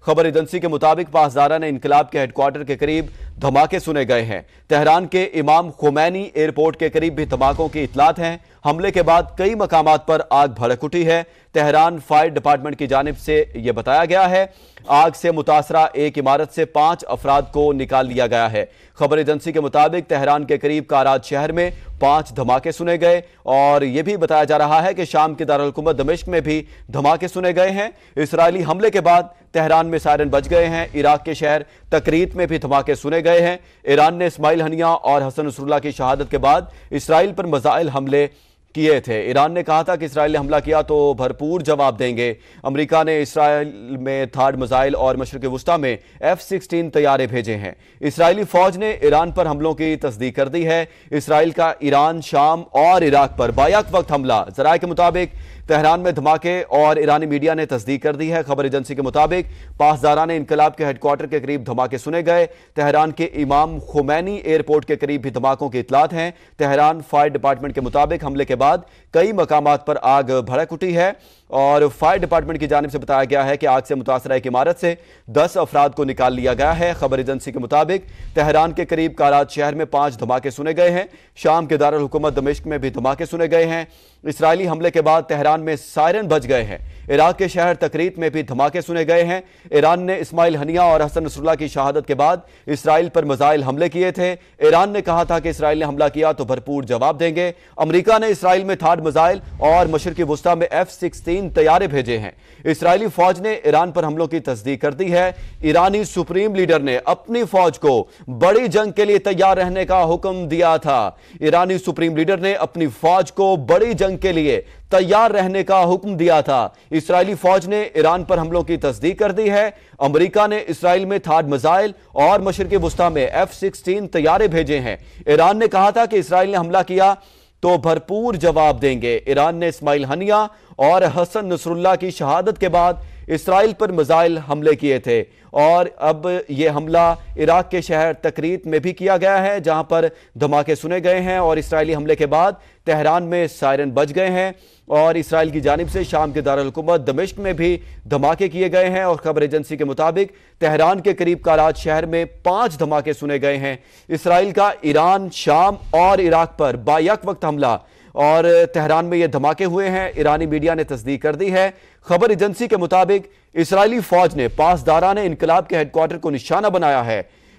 खबर एजेंसी के मुताबिक पासदारान इनकलाब के हेडक्वार्टर के करीब धमाके सुने गए हैं। तेहरान के इमाम खुमैनी एयरपोर्ट के करीब भी धमाकों की इतलात हैं। हमले के बाद कई मकामात पर आग भड़क उठी है। तेहरान फायर डिपार्टमेंट की जानिब से यह बताया गया है, आग से मुतासरा एक इमारत से 5 अफराद को निकाल लिया गया है। खबर एजेंसी के मुताबिक तेहरान के करीब काराज शहर में 5 धमाके सुने गए और यह भी बताया जा रहा है कि शाम के दारुल हुकूमत दमिश्क में भी धमाके सुने गए हैं। इसराइली हमले के बाद तेहरान में सायरन बज गए हैं। इराक के शहर तकरीत में भी धमाके सुने गए हैं। ईरान ने इस्माइल हनिया और हसन नसरुल्लाह की शहादत के बाद इसराइल पर मिसाइल हमले किए थे। ईरान ने कहा था कि इसराइल ने हमला किया तो भरपूर जवाब देंगे। अमेरिका ने इसराइल में थार्ड मिसाइल और मशरिक़ वुस्ता में F-16 तैयारे भेजे हैं। इसराइली फौज ने ईरान पर हमलों की तस्दीक कर दी है। इसराइल का ईरान, शाम और इराक पर बायक वक्त हमला। ज़राए के मुताबिक तेहरान में धमाके और ईरानी मीडिया ने तस्दीक कर दी है। खबर एजेंसी के मुताबिक पासदारान इनकलाब के हेडक्वार्टर के करीब धमाके सुने गए। तेहरान के इमाम खुमैनी एयरपोर्ट के करीब भी धमाकों की इतलात हैं। तेहरान फायर डिपार्टमेंट के मुताबिक हमले के बाद कई मकामात पर आग भड़क उठी है और फायर डिपार्टमेंट की जानिब से बताया गया है कि आग से मुतासरा एक इमारत से 10 अफराद को निकाल लिया गया है। खबर एजेंसी के मुताबिक तेहरान के करीब काराज शहर में 5 धमाके सुने गए हैं। शाम के दारुल हुकूमत दमिश्क में भी धमाके सुने गए हैं। इसराइली हमले के बाद तेहरान में सायरन बज गए हैं। इराक के शहर तकरीत में भी धमाके सुने गए हैं। ईरान ने इस्माइल हनिया और हसन नसरुल्लाह की शहादत के बाद इसराइल पर मिसाइल हमले किए थे। ईरान ने कहा था कि इसराइल ने हमला किया तो भरपूर जवाब देंगे। अमेरिका ने इसराइल में थार्ड मिसाइल और मशरिक़ी वुस्ता में F-16 तैयारे भेजे हैं। इसराइली फौज ने ईरान पर हमलों की तस्दीक कर दी है। ईरानी सुप्रीम लीडर ने अपनी फौज को बड़ी जंग के लिए तैयार रहने का हुक्म दिया था। ईरानी सुप्रीम लीडर ने अपनी फौज को बड़ी जंग के लिए तैयार रहने का हुक्म दिया था। इसराइली फौज ने ईरान पर हमलों की तस्दीक कर दी है। अमेरिका ने इसराइल में थार्ड मिसाइल और मशरिक़ी वुस्ता में F-16 तैयारे भेजे हैं। ईरान ने कहा था कि इसराइल ने हमला किया तो भरपूर जवाब देंगे। ईरान ने इस्माइल हनिया और हसन नसरुल्लाह की शहादत के बाद इसराइल पर मिसाइल हमले किए थे और अब यह हमला इराक के शहर तकरीत में भी किया गया है, जहां पर धमाके सुने गए हैं और इसराइली हमले के बाद तेहरान में सायरन बज गए हैं और इसराइल की जानिब से शाम के दारुल हुकूमत दमिश्क में भी धमाके किए गए हैं। और खबर एजेंसी के मुताबिक तेहरान के करीब काराज शहर में 5 धमाके सुने गए हैं। इसराइल का ईरान, शाम और इराक पर बायक वक्त हमला और तेहरान में यह धमाके हुए हैं। ईरानी मीडिया ने तस्दीक कर दी है। खबर एजेंसी के मुताबिक इसराइली फौज ने पासदारान इनकलाब के हेडक्वार्टर को निशाना बनाया है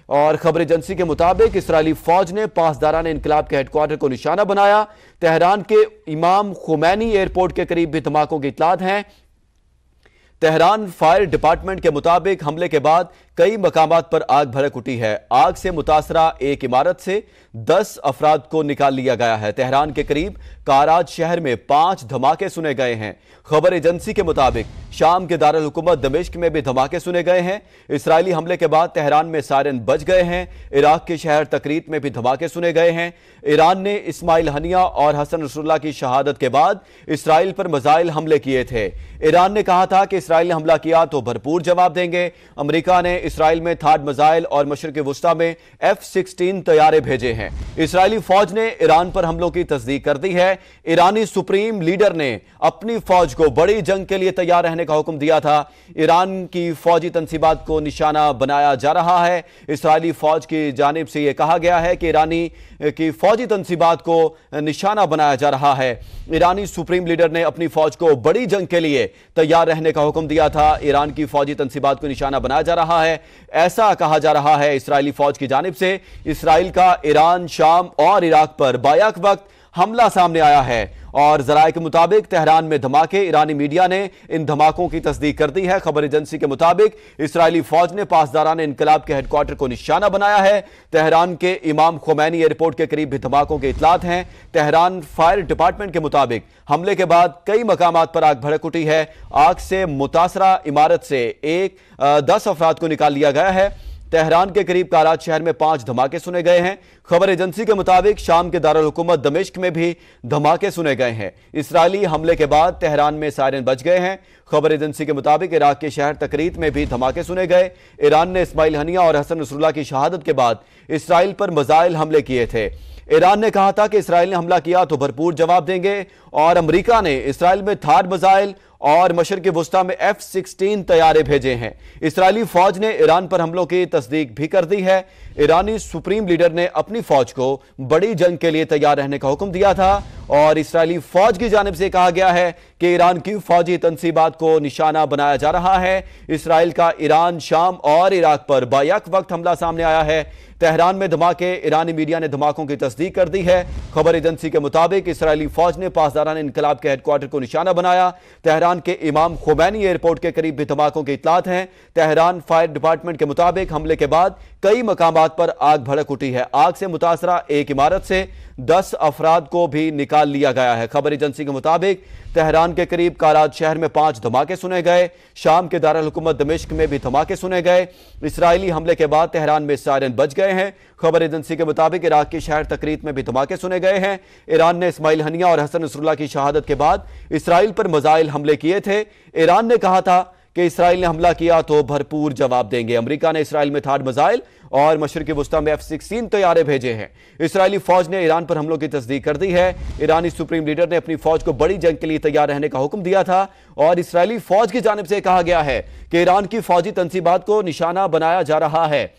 और खबर एजेंसी के मुताबिक इसराइली फौज ने पासदारान इनकलाब के हेडक्वार्टर को निशाना बनाया। तेहरान के इमाम खुमैनी एयरपोर्ट के करीब भी धमाकों की इतलात हैं। तेहरान फायर डिपार्टमेंट के मुताबिक हमले के बाद कई मकामात पर आग भड़क उठी है। आग से मुतासरा एक इमारत से 10 अफराद को निकाल लिया गया है। तेहरान के करीब काराज शहर में 5 धमाके सुने गए हैं। खबर एजेंसी के मुताबिक शाम के दारुल हुकूमत दमिश्क में भी धमाके सुने गए हैं। इसराइली हमले के बाद तेहरान में सायरन बज गए हैं। इराक के शहर तकरीत में भी धमाके सुने गए हैं। ईरान ने इस्माइल हनिया और हसन नसरुल्लाह की शहादत के बाद इसराइल पर मिसाइल हमले किए थे। ईरान ने कहा था कि इसराइल ने हमला किया तो भरपूर जवाब देंगे। अमेरिका ने इसराइल में थार्ड मिसाइल और मशरिक़ वुस्ता में F-16 तैयारे भेजे हैं। इसराइली फौज ने ईरान पर हमलों की तस्दीक कर दी है। ईरानी सुप्रीम लीडर ने अपनी फौज को बड़ी जंग के लिए तैयार रहने का हुक्म दिया था। ईरान की फौजी तंसीबात को निशाना बनाया जा रहा है। इसराइली फौज की जानिब से यह कहा गया है कि ईरानी की फौजी तंसीबात को निशाना बनाया जा रहा है। ईरानी सुप्रीम लीडर ने अपनी फौज को बड़ी जंग के लिए तैयार रहने का हुक्म दिया था। ईरान की फौजी तंसीबात को निशाना बनाया जा रहा है, ऐसा कहा जा रहा है इसराइली फौज की जानिब से। इसराइल का ईरान, शाम और इराक पर बायक वक्त हमला सामने आया है और ज़राए के मुताबिक तेहरान में धमाके। ईरानी मीडिया ने इन धमाकों की तस्दीक कर दी है। खबर एजेंसी के मुताबिक इसराइली फौज ने पासदारान इनकलाब के हेडक्वार्टर को निशाना बनाया है। तेहरान के इमाम खुमैनी एयरपोर्ट के करीब भी धमाकों के इतलात हैं। तेहरान फायर डिपार्टमेंट के मुताबिक हमले के बाद कई मकामात पर आग भड़क उठी है। आग से मुतासरा इमारत से 10 अफराद को निकाल लिया गया है। तेहरान के करीब काराज शहर में 5 धमाके सुने गए हैं। खबर एजेंसी के मुताबिक शाम के दारुल हुकूमत दमिश्क में भी धमाके सुने गए हैं। इसराइली हमले के बाद तेहरान में सायरन बज गए हैं। खबर एजेंसी के मुताबिक इराक के शहर तकरीत में भी धमाके सुने गए। ईरान ने इस्माइल हनिया और हसन नसरुल्लाह की शहादत के बाद इसराइल पर मिसाइल हमले किए थे। ईरान ने कहा था कि इसराइल ने हमला किया तो भरपूर जवाब देंगे, और अमेरिका ने इसराइल में थार मिसाइल और मशरिक़ वुस्ता में F-16 तैयारे भेजे हैं। इसराइली फौज ने ईरान पर हमलों की तस्दीक भी कर दी है। ईरानी सुप्रीम लीडर ने अपनी फौज को बड़ी जंग के लिए तैयार रहने का हुक्म दिया था, और इसराइली फौज की जानिब से कहा गया है कि ईरान की फौजी तंसीबात को निशाना बनाया जा रहा है। इसराइल का ईरान, शाम और इराक पर बायक वक्त हमला सामने आया है। तेहरान में धमाके, ईरानी मीडिया ने धमाकों की तस्दीक कर दी है। खबर एजेंसी के मुताबिक इसराइली फौज ने पासदारान इनकलाब के हेडक्वार्टर को निशाना बनाया। तेहरान के इमाम खुमैनी एयरपोर्ट के करीब भी धमाकों की इतलात हैं। तेहरान फायर डिपार्टमेंट के मुताबिक हमले के बाद कई मकामात पर आग भड़क उठी है। आग से मुतासरा एक इमारत से 10 अफराद को भी निकाल लिया गया है। खबर एजेंसी के मुताबिक तेहरान के करीब कराज शहर में 5 धमाके सुने गए। शाम के दारुल हुकूमत दमिश्क में भी धमाके सुने गए। इसराइली हमले के बाद तेहरान में सायरन बज गए हैं। खबर एजेंसी के मुताबिक इराक के शहर तकरीत में भी धमाके सुने गए हैं। ईरान ने इस्माइल हनिया और हसन नसरुल्लाह की शहादत के बाद इसराइल पर मिसाइल हमले किए थे। ईरान ने कहा था कि इसराइल ने हमला किया तो भरपूर जवाब देंगे। अमेरिका ने इसराइल में थाड मिसाइल और मशरिक़ वुस्ता में F-16 तैयारे भेजे हैं। इसराइली फौज ने ईरान पर हमलों की तस्दीक कर दी है। ईरानी सुप्रीम लीडर ने अपनी फौज को बड़ी जंग के लिए तैयार रहने का हुक्म दिया था, और इसराइली फौज की जानिब से कहा गया है कि ईरान की फौजी तंसीबात को निशाना बनाया जा रहा है।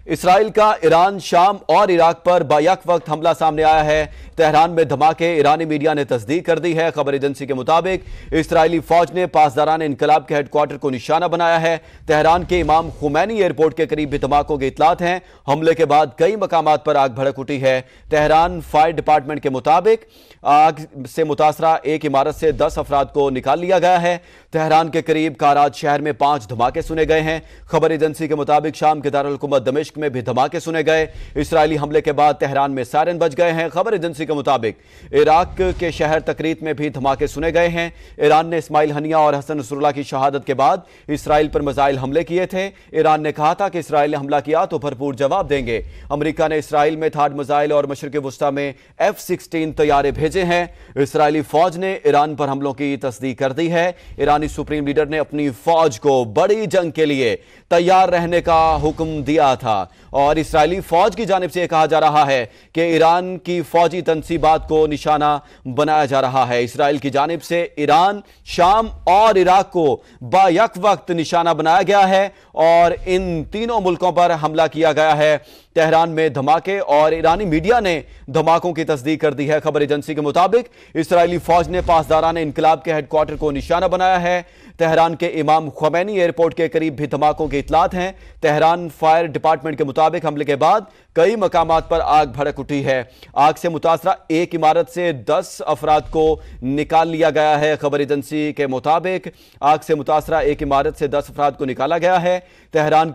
इसराइल का ईरान, शाम और इराक पर बायक वक्त हमला सामने आया है। तेहरान में धमाके, ईरानी मीडिया ने तस्दीक कर दी है। खबर एजेंसी के मुताबिक इसराइली फौज ने पासदारान इनकलाब के हेडक्वार्टर को निशाना बनाया है। तेहरान के इमाम खुमैनी एयरपोर्ट के करीब भी धमाकों की इतलात हैं। हमले के बाद कई मकामात पर आग भड़क उठी है। तेहरान फायर डिपार्टमेंट के मुताबिक आग से मुतासरा एक इमारत से 10 अफराद को निकाल लिया गया है। तेहरान के करीब कराज शहर में 5 धमाके सुने गए हैं। खबर एजेंसी के मुताबिक शाम के दारुल हुकूमत दमिश्क में भी धमाके सुने गए। इसराइली हमले के बाद तेहरान में सायरन बज गए हैं। खबर एजेंसी के मुताबिक इराक के शहर तकरीत में भी धमाके सुने गए हैं। ईरान ने इस्माइल हनिया और हसन नसरुल्लाह की शहादत के बाद इसराइल पर मिसाइल हमले किए थे। ईरान ने कहा था कि इसराइल ने हमला किया तो भरपूर जवाब देंगे। अमेरिका ने इसराइल में थाड मिसाइल और मशरिक़ वुस्ता में F-16 तैयारे भेजे हैं। इसराइली फौज ने ईरान पर हमलों की तस्दीक कर दी है। ईरानी सुप्रीम लीडर ने अपनी फौज को बड़ी जंग के लिए तैयार रहने का हुक्म दिया था, और इसराइली फौज की जानिब से कहा जा रहा है कि ईरान की फौजी तंसीबात को निशाना बनाया जा रहा है। इसराइल की जानिब से ईरान, शाम और इराक को बायक वक्त निशाना बनाया गया है, और इन तीनों मुल्कों पर हमला किया गया है। तेहरान में धमाके, और ईरानी मीडिया ने धमाकों की तस्दीक कर दी है। खबर एजेंसी के मुताबिक इसराइली फौज ने पासदारान इनकलाब के हेडक्वार्टर को निशाना बनाया है। तेहरान के इमाम खुमैनी एयरपोर्ट के करीब भी धमाकों की इतलात हैं। तेहरान फायर डिपार्टमेंट के मुताबिक हमले के बाद कई मकामात पर आग भड़क उठी है। आग से मुतासरा एक इमारत से 10 अफराद को निकाल लिया गया है। खबर एजेंसी के मुताबिक आग से मुतासरा एक इमारत से 10 अफराद को निकाला गया है। तेहरान